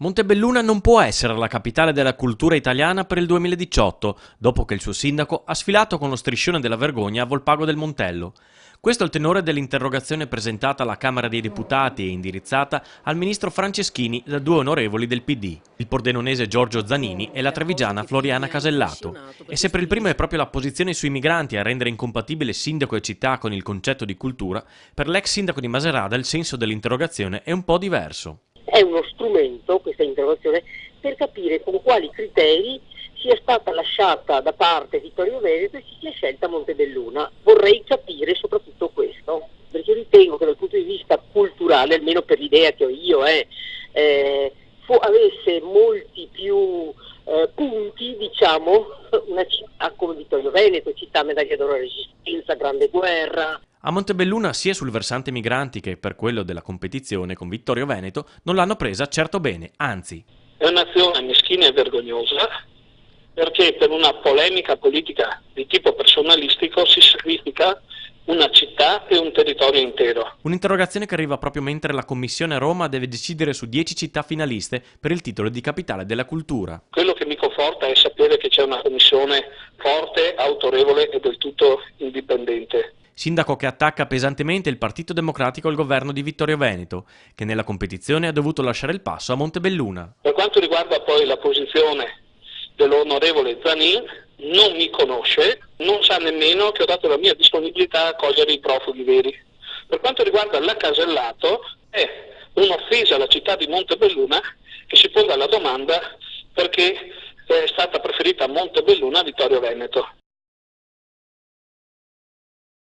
Montebelluna non può essere la capitale della cultura italiana per il 2018, dopo che il suo sindaco ha sfilato con lo striscione della vergogna a Volpago del Montello. Questo è il tenore dell'interrogazione presentata alla Camera dei Deputati e indirizzata al ministro Franceschini da due onorevoli del PD, il pordenonese Giorgio Zanini e la trevigiana Floriana Casellato. E se per il primo è proprio la posizione sui migranti a rendere incompatibile sindaco e città con il concetto di cultura, per l'ex sindaco di Macerata il senso dell'interrogazione è un po' diverso. È uno strumento, questa interrogazione, per capire con quali criteri sia stata lasciata da parte Vittorio Veneto e si sia scelta Montebelluna. Vorrei capire soprattutto questo, perché ritengo che dal punto di vista culturale, almeno per l'idea che ho io, avesse molti più punti, diciamo, una città come Vittorio Veneto, città medaglia d'oro alla Resistenza, Grande Guerra. A Montebelluna, sia sul versante migranti che per quello della competizione con Vittorio Veneto, non l'hanno presa certo bene, anzi. È un'azione meschina e vergognosa, perché per una polemica politica di tipo personalistico si sacrifica una città e un territorio intero. Un'interrogazione che arriva proprio mentre la Commissione a Roma deve decidere su 10 città finaliste per il titolo di capitale della cultura. Quello che mi conforta è sapere che c'è una commissione forte, autorevole e del tutto indipendente. Sindaco che attacca pesantemente il Partito Democratico al governo di Vittorio Veneto, che nella competizione ha dovuto lasciare il passo a Montebelluna. Per quanto riguarda poi la posizione dell'onorevole Zanin, non mi conosce, non sa nemmeno che ho dato la mia disponibilità a cogliere i profughi veri. Per quanto riguarda la Casellato, è un'offesa alla città di Montebelluna che si ponga la domanda perché è stata preferita a Montebelluna a Vittorio Veneto.